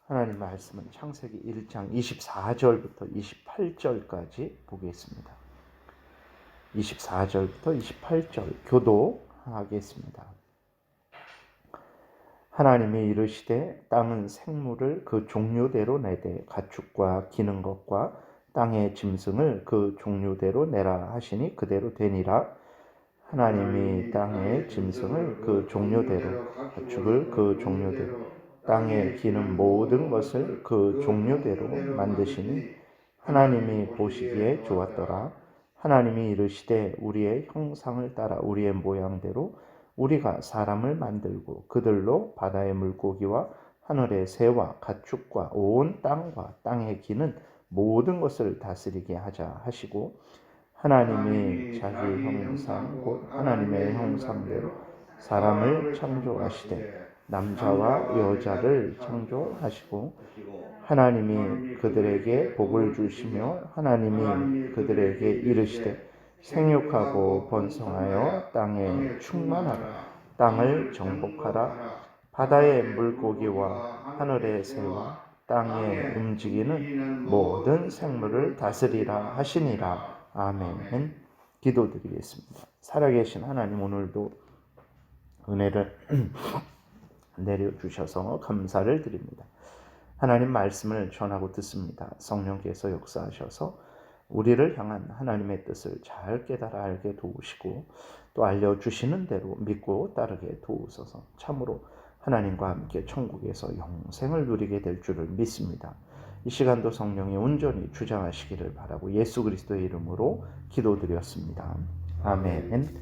하나님 말씀은 창세기 1장 24절부터 28절까지 보겠습니다. 24절부터 28절 교도하겠습니다. 하나님이 이르시되 땅은 생물을 그 종류대로 내되 가축과 기는 것과 땅의 짐승을 그 종류대로 내라 하시니 그대로 되니라. 하나님이 땅의 짐승을 그 종류대로 가축을 그 종류대로 땅에 기는 모든 것을 그 종류대로 만드시니 하나님이 보시기에 좋았더라. 하나님이 이르시되 우리의 형상을 따라 우리의 모양대로 우리가 사람을 만들고 그들로 바다의 물고기와 하늘의 새와 가축과 온 땅과 땅에 기는 모든 것을 다스리게 하자 하시고 하나님이 자기 형상 곧 하나님의 형상대로 사람을 창조하시되 남자와 여자를 창조하시고 하나님이 그들에게 복을 주시며 하나님이 그들에게 이르시되 생육하고 번성하여 땅에 충만하라. 땅을 정복하라. 바다의 물고기와 하늘의 새와 땅에 움직이는 모든 생물을 다스리라 하시니라. 아멘. 기도드리겠습니다. 살아계신 하나님, 오늘도 은혜를 내려주셔서 감사를 드립니다. 하나님 말씀을 전하고 듣습니다. 성령께서 역사하셔서 우리를 향한 하나님의 뜻을 잘 깨달아 알게 도우시고 또 알려주시는 대로 믿고 따르게 도우소서. 참으로 하나님과 함께 천국에서 영생을 누리게 될 줄을 믿습니다. 이 시간도 성령이 온전히 주장하시기를 바라고 예수 그리스도의 이름으로 기도드렸습니다. 아멘.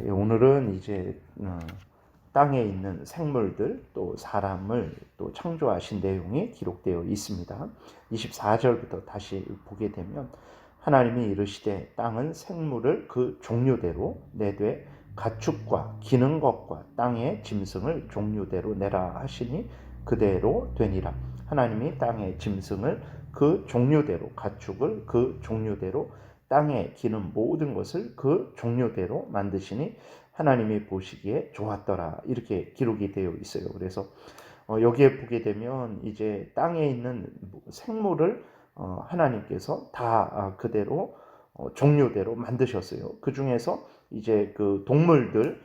오늘은 이제 땅에 있는 생물들 또 사람을 또 창조하신 내용이 기록되어 있습니다. 24절부터 다시 보게 되면 하나님이 이르시되 땅은 생물을 그 종류대로 내되 가축과 기는 것과 땅의 짐승을 종류대로 내라 하시니 그대로 되니라. 하나님이 땅의 짐승을 그 종류대로, 가축을 그 종류대로, 땅에 기는 모든 것을 그 종류대로 만드시니 하나님이 보시기에 좋았더라. 이렇게 기록이 되어 있어요. 그래서 여기에 보게 되면 이제 땅에 있는 생물을 하나님께서 다 그대로 종류대로 만드셨어요. 그 중에서 이제 그 동물들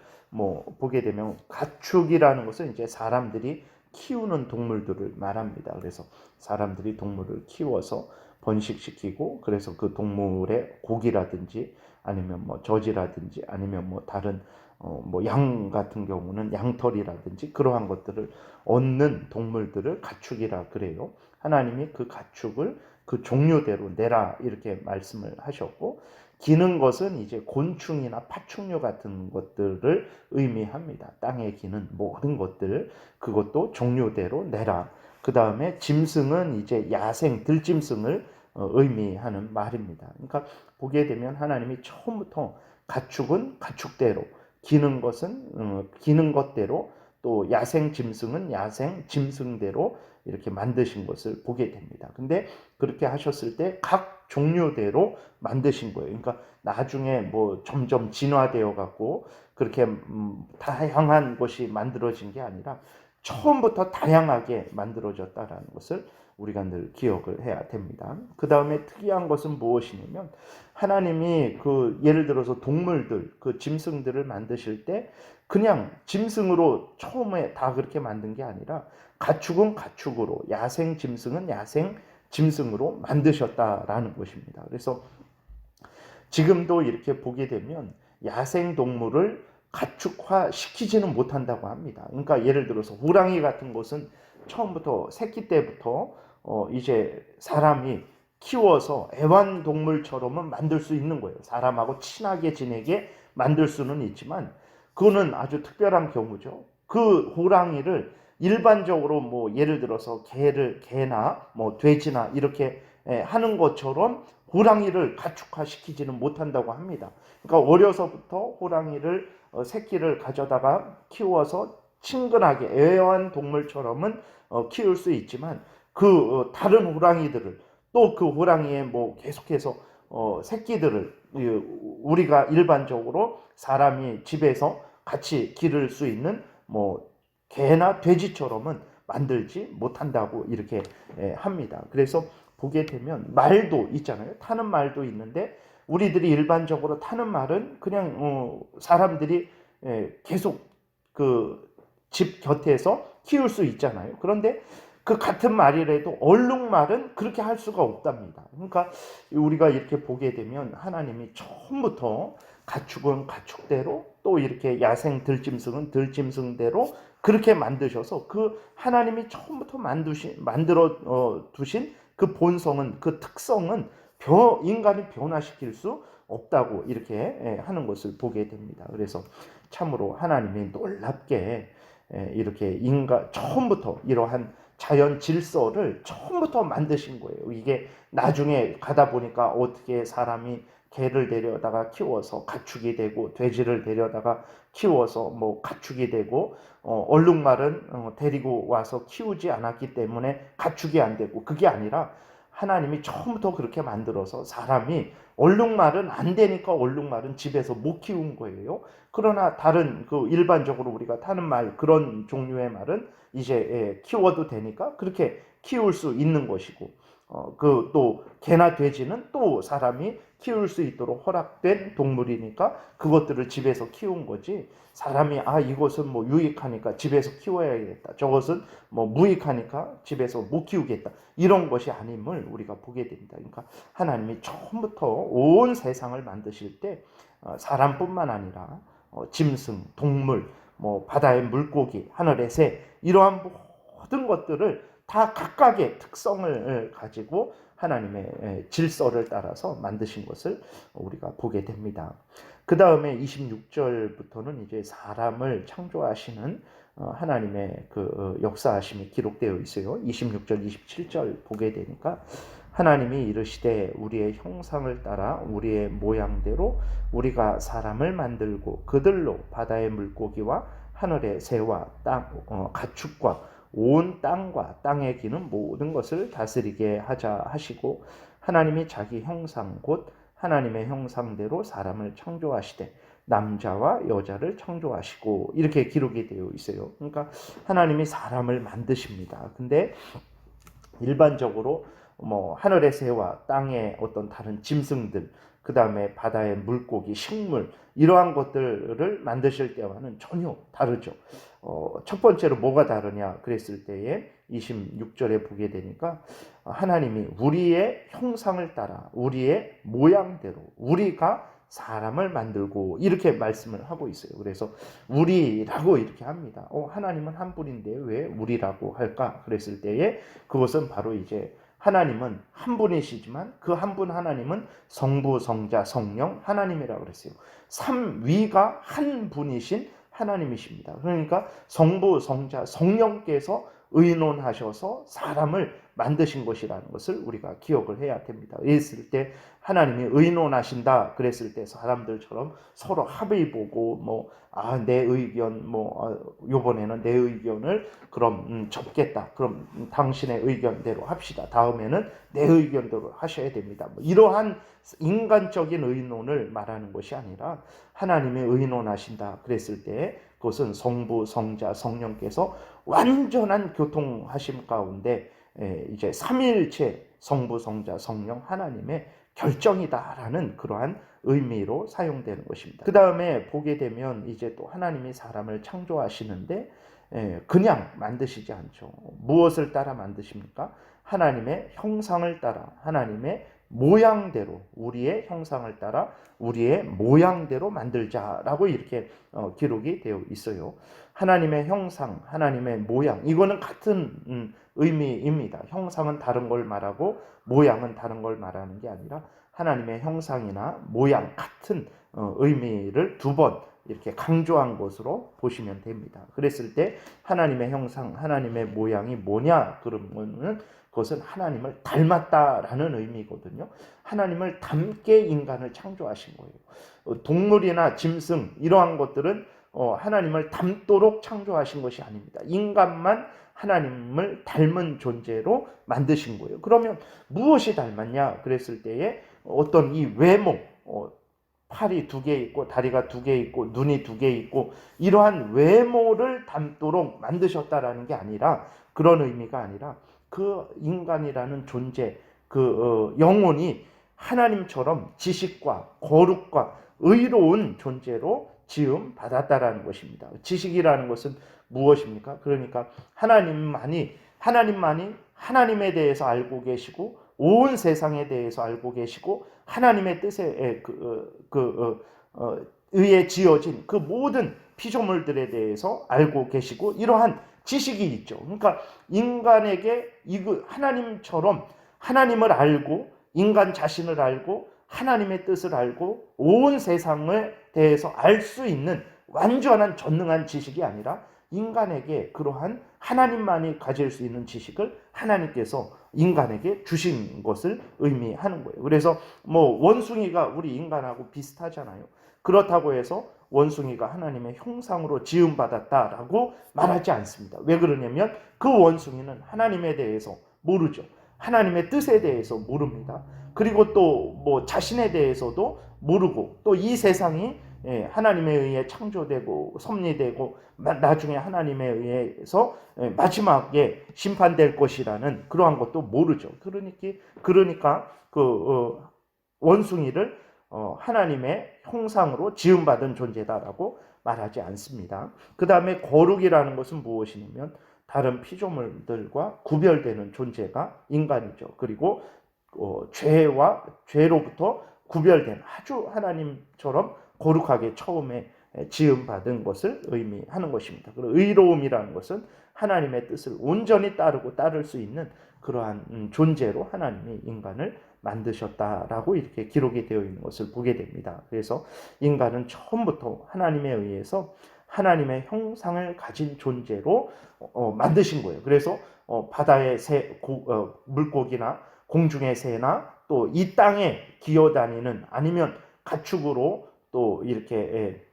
보게 되면 가축이라는 것은 이제 사람들이 키우는 동물들을 말합니다. 그래서 사람들이 동물을 키워서 번식시키고 그래서 그 동물의 고기라든지 아니면 젖이라든지 아니면 다른 양 같은 경우는 양털이라든지 그러한 것들을 얻는 동물들을 가축이라 그래요. 하나님이 그 가축을 그 종류대로 내라 이렇게 말씀을 하셨고 기는 것은 이제 곤충이나 파충류 같은 것들을 의미합니다. 땅에 기는 모든 것들 그것도 종류대로 내라. 그 다음에 짐승은 이제 야생 들짐승을 의미하는 말입니다. 그러니까 보게 되면 하나님이 처음부터 가축은 가축대로 기는 것은 기는 것대로 또 야생 짐승은 야생 짐승대로 이렇게 만드신 것을 보게 됩니다. 근데 그렇게 하셨을 때 각 종류대로 만드신 거예요. 그러니까 나중에 점점 진화되어 갖고 그렇게 다양한 것이 만들어진 게 아니라 처음부터 다양하게 만들어졌다라는 것을 우리가 늘 기억을 해야 됩니다. 그 다음에 특이한 것은 무엇이냐면 하나님이 예를 들어서 동물들, 그 짐승들을 만드실 때 그냥 짐승으로 처음에 다 그렇게 만든 게 아니라 가축은 가축으로, 야생 짐승은 야생 짐승으로 만드셨다라는 것입니다. 그래서 지금도 이렇게 보게 되면 야생 동물을 가축화 시키지는 못한다고 합니다. 그러니까 예를 들어서 호랑이 같은 것은 처음부터 새끼 때부터 이제 사람이 키워서 애완동물처럼은 만들 수 있는 거예요. 사람하고 친하게 지내게 만들 수는 있지만 그거는 아주 특별한 경우죠. 그 호랑이를 일반적으로 예를 들어서 개나 돼지나 이렇게 하는 것처럼 호랑이를 가축화 시키지는 못한다고 합니다. 그러니까 어려서부터 호랑이를 새끼를 가져다가 키워서 친근하게 애완동물처럼은 키울 수 있지만 그 다른 호랑이들을 또 그 호랑이의 계속해서 새끼들을 우리가 일반적으로 사람이 집에서 같이 기를 수 있는 개나 돼지처럼은 만들지 못한다고 이렇게 합니다. 그래서 보게 되면 말도 있잖아요. 타는 말도 있는데 우리들이 일반적으로 타는 말은 그냥 사람들이 계속 그 집 곁에서 키울 수 있잖아요. 그런데 그 같은 말이라도 얼룩말은 그렇게 할 수가 없답니다. 그러니까 우리가 이렇게 보게 되면 하나님이 처음부터 가축은 가축대로 또 이렇게 야생 들짐승은 들짐승대로 그렇게 만드셔서 그 하나님이 처음부터 만들어 두신 그 본성은 그 특성은 인간이 변화시킬 수 없다고 이렇게 하는 것을 보게 됩니다. 그래서 참으로 하나님이 놀랍게 이렇게 인간 처음부터 이러한 자연 질서를 처음부터 만드신 거예요. 이게 나중에 가다 보니까 어떻게 사람이 개를 데려다가 키워서 가축이 되고 돼지를 데려다가 키워서 뭐 가축이 되고 얼룩말은 데리고 와서 키우지 않았기 때문에 가축이 안 되고 그게 아니라 하나님이 처음부터 그렇게 만들어서 사람이 얼룩말은 안 되니까 얼룩말은 집에서 못 키운 거예요. 그러나 다른 그 일반적으로 우리가 타는 말 그런 종류의 말은 이제 키워도 되니까 그렇게 키울 수 있는 것이고 그 또 개나 돼지는 또 사람이 키울 수 있도록 허락된 동물이니까 그것들을 집에서 키운 거지. 사람이 이것은 뭐 유익하니까 집에서 키워야겠다. 저것은 뭐 무익하니까 집에서 못 키우겠다. 이런 것이 아님을 우리가 보게 됩니다. 그러니까 하나님이 처음부터 온 세상을 만드실 때 사람뿐만 아니라 짐승, 동물, 뭐 바다의 물고기, 하늘의 새 이러한 모든 것들을 다 각각의 특성을 가지고 하나님의 질서를 따라서 만드신 것을 우리가 보게 됩니다. 그 다음에 26절부터는 이제 사람을 창조하시는 하나님의 그 역사하심이 기록되어 있어요. 26절, 27절 보게 되니까 하나님이 이르시되 우리의 형상을 따라 우리의 모양대로 우리가 사람을 만들고 그들로 바다의 물고기와 하늘의 새와 땅 가축과 온 땅과 땅에 기는 모든 것을 다스리게 하자 하시고 하나님이 자기 형상 곧 하나님의 형상대로 사람을 창조하시되 남자와 여자를 창조하시고 이렇게 기록이 되어 있어요. 그러니까 하나님이 사람을 만드십니다. 근데 일반적으로 뭐 하늘의 새와 땅의 어떤 다른 짐승들, 그 다음에 바다의 물고기, 식물 이러한 것들을 만드실 때와는 전혀 다르죠. 첫 번째로 뭐가 다르냐 그랬을 때에 26절에 보게 되니까 하나님이 우리의 형상을 따라 우리의 모양대로 우리가 사람을 만들고 이렇게 말씀을 하고 있어요. 그래서 우리라고 이렇게 합니다. 하나님은 한 분인데 왜 우리라고 할까? 그랬을 때에 그것은 바로 이제 하나님은 한 분이시지만 그 한 분 하나님은 성부, 성자, 성령 하나님이라고 그랬어요. 삼위가 한 분이신 하나님이십니다. 그러니까 성부, 성자, 성령께서 의논하셔서 사람을 만드신 것이라는 것을 우리가 기억을 해야 됩니다. 그랬을 때 하나님이 의논하신다 그랬을 때 사람들처럼 서로 합의 보고 내 의견 요번에는 내 의견을 그럼 접겠다. 그럼 당신의 의견대로 합시다. 다음에는 내 의견대로 하셔야 됩니다. 이러한 인간적인 의논을 말하는 것이 아니라 하나님의 의논하신다 그랬을 때 그것은 성부, 성자, 성령께서 완전한 교통하심 가운데 이제 삼위일체 성부, 성자, 성령 하나님의 결정이다라는 그러한 의미로 사용되는 것입니다. 그 다음에 보게 되면 이제 또 하나님이 사람을 창조하시는데 그냥 만드시지 않죠. 무엇을 따라 만드십니까? 하나님의 형상을 따라 하나님의 모양대로 우리의 형상을 따라 우리의 모양대로 만들자라고 이렇게 기록이 되어 있어요. 하나님의 형상, 하나님의 모양 이거는 같은 의미입니다. 형상은 다른 걸 말하고 모양은 다른 걸 말하는 게 아니라 하나님의 형상이나 모양 같은 의미를 두 번 이렇게 강조한 것으로 보시면 됩니다. 그랬을 때 하나님의 형상, 하나님의 모양이 뭐냐 그러면은 그것은 하나님을 닮았다라는 의미거든요. 하나님을 닮게 인간을 창조하신 거예요. 동물이나 짐승 이러한 것들은 하나님을 닮도록 창조하신 것이 아닙니다. 인간만 하나님을 닮은 존재로 만드신 거예요. 그러면 무엇이 닮았냐 그랬을 때에 어떤 이 외모 팔이 2개 있고 다리가 2개 있고 눈이 2개 있고 이러한 외모를 담도록 만드셨다라는 게 아니라, 그런 의미가 아니라 그 인간이라는 존재, 영혼이 하나님처럼 지식과 거룩과 의로운 존재로 지음 받았다라는 것입니다. 지식이라는 것은 무엇입니까? 그러니까 하나님만이 하나님에 대해서 알고 계시고 온 세상에 대해서 알고 계시고 하나님의 뜻에 의해 지어진 그 모든 피조물들에 대해서 알고 계시고 이러한 지식이 있죠. 그러니까 인간에게 하나님처럼 하나님을 알고 인간 자신을 알고 하나님의 뜻을 알고 온 세상에 대해서 알 수 있는 완전한 전능한 지식이 아니라 인간에게 그러한 하나님만이 가질 수 있는 지식을 하나님께서 인간에게 주신 것을 의미하는 거예요. 그래서 원숭이가 우리 인간하고 비슷하잖아요. 그렇다고 해서 원숭이가 하나님의 형상으로 지음받았다라고 말하지 않습니다. 왜 그러냐면 그 원숭이는 하나님에 대해서 모르죠. 하나님의 뜻에 대해서 모릅니다. 그리고 또 자신에 대해서도 모르고, 또 이 세상이 하나님에 의해 창조되고 섭리되고 나중에 하나님에 의해서 마지막에 심판될 것이라는 그러한 것도 모르죠. 그러니까 원숭이를 하나님의 형상으로 지음받은 존재다라고 말하지 않습니다. 그 다음에 거룩이라는 것은 무엇이냐면 다른 피조물들과 구별되는 존재가 인간이죠. 그리고 죄로부터 구별된 아주 하나님처럼 거룩하게 처음에 지음받은 것을 의미하는 것입니다. 그리고 의로움이라는 것은 하나님의 뜻을 온전히 따를 수 있는 그러한 존재로 하나님이 인간을 만드셨다라고 이렇게 기록이 되어 있는 것을 보게 됩니다. 그래서 인간은 처음부터 하나님에 의해서 하나님의 형상을 가진 존재로 만드신 거예요. 그래서 바다의 물고기나 공중의 새나 또 이 땅에 기어다니는 아니면 가축으로 또 이렇게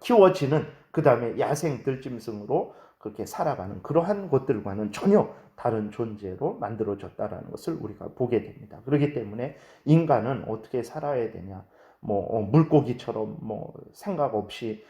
키워지는, 그 다음에 야생 들짐승으로 그렇게 살아가는 그러한 것들과는 전혀 다른 존재로 만들어졌다라는 것을 우리가 보게 됩니다. 그렇기 때문에 인간은 어떻게 살아야 되냐, 물고기처럼 생각 없이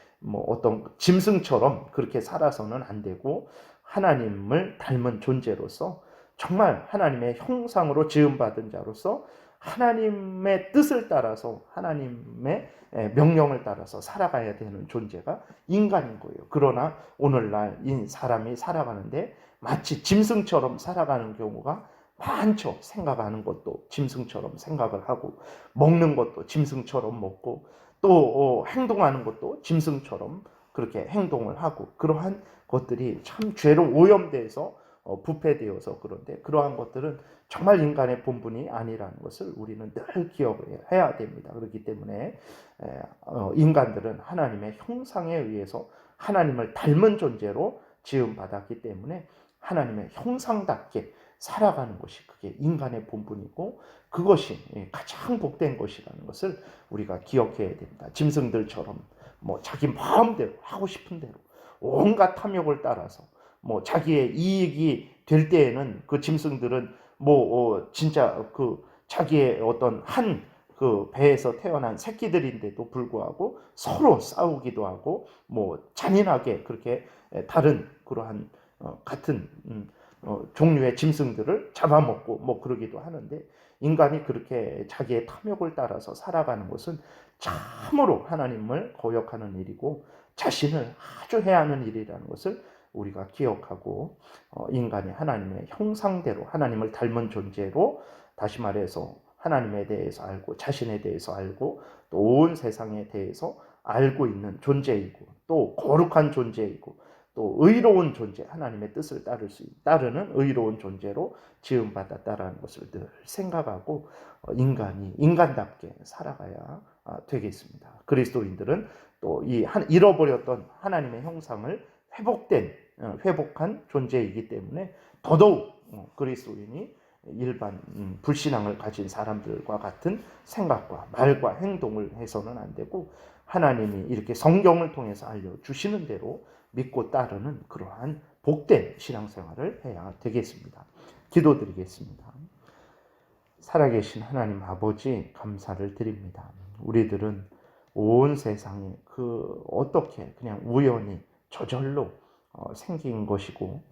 어떤 짐승처럼 그렇게 살아서는 안 되고, 하나님을 닮은 존재로서 정말 하나님의 형상으로 지음받은 자로서 하나님의 뜻을 따라서 하나님의 명령을 따라서 살아가야 되는 존재가 인간인 거예요. 그러나 오늘날 사람이 살아가는데 마치 짐승처럼 살아가는 경우가 많죠. 생각하는 것도 짐승처럼 생각을 하고, 먹는 것도 짐승처럼 먹고, 또 행동하는 것도 짐승처럼 그렇게 행동을 하고, 그러한 것들이 참 죄로 오염돼서 부패되어서 그런데, 그러한 것들은 정말 인간의 본분이 아니라는 것을 우리는 늘 기억해야 됩니다. 그렇기 때문에 인간들은 하나님의 형상에 의해서 하나님을 닮은 존재로 지음받았기 때문에 하나님의 형상답게 살아가는 것이 그게 인간의 본분이고, 그것이 가장 복된 것이라는 것을 우리가 기억해야 됩니다. 짐승들처럼 자기 마음대로 하고 싶은 대로 온갖 탐욕을 따라서 자기의 이익이 될 때에는 그 짐승들은 진짜 자기의 어떤 그 배에서 태어난 새끼들인데도 불구하고 서로 싸우기도 하고 잔인하게 그렇게 다른 그러한 같은 종류의 짐승들을 잡아먹고 그러기도 하는데, 인간이 그렇게 자기의 탐욕을 따라서 살아가는 것은 참으로 하나님을 거역하는 일이고 자신을 아주 해하는 일이라는 것을 우리가 기억하고, 인간이 하나님의 형상대로 하나님을 닮은 존재로, 다시 말해서 하나님에 대해서 알고 자신에 대해서 알고 또 온 세상에 대해서 알고 있는 존재이고, 또 거룩한 존재이고 또 의로운 존재, 하나님의 뜻을 따르는 의로운 존재로 지음받았다라는 것을 늘 생각하고 인간이 인간답게 살아가야 되겠습니다. 그리스도인들은 또 이 잃어버렸던 하나님의 형상을 회복한 존재이기 때문에 더더욱 그리스도인이 일반 불신앙을 가진 사람들과 같은 생각과 말과 행동을 해서는 안 되고, 하나님이 이렇게 성경을 통해서 알려주시는 대로 믿고 따르는 그러한 복된 신앙생활을 해야 되겠습니다. 기도드리겠습니다. 살아계신 하나님 아버지, 감사를 드립니다. 우리들은 온 세상에 그 어떻게 그냥 우연히 저절로 생긴 것이고,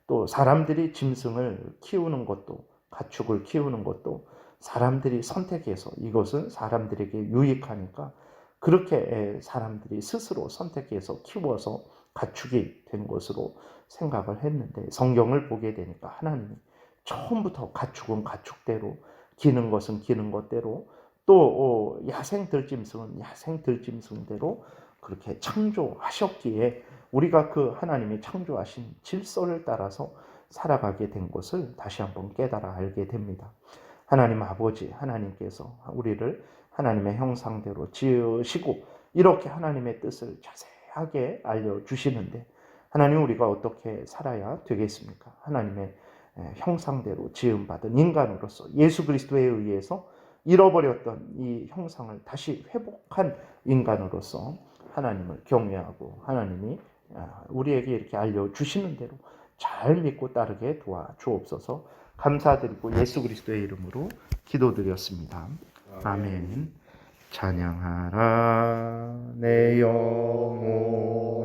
또 사람들이 짐승을 키우는 것도, 가축을 키우는 것도 사람들이 선택해서 이것은 사람들에게 유익하니까 그렇게 사람들이 스스로 선택해서 키워서 가축이 된 것으로 생각을 했는데, 성경을 보게 되니까 하나님이 처음부터 가축은 가축대로, 기는 것은 기는 것대로, 또 야생 들짐승은 야생 들짐승대로 그렇게 창조하셨기에 우리가 그 하나님이 창조하신 질서를 따라서 살아가게 된 것을 다시 한번 깨달아 알게 됩니다. 하나님 아버지, 하나님께서 우리를 하나님의 형상대로 지으시고 이렇게 하나님의 뜻을 자세하게 알려주시는데, 하나님 우리가 어떻게 살아야 되겠습니까? 하나님의 형상대로 지음받은 인간으로서 예수 그리스도에 의해서 잃어버렸던 이 형상을 다시 회복한 인간으로서 하나님을 경외하고 하나님이 우리에게 이렇게 알려주시는 대로 잘 믿고 따르게 도와주옵소서. 감사드리고 예수 그리스도의 이름으로 기도드렸습니다. 아멘. 찬양하라 내 영혼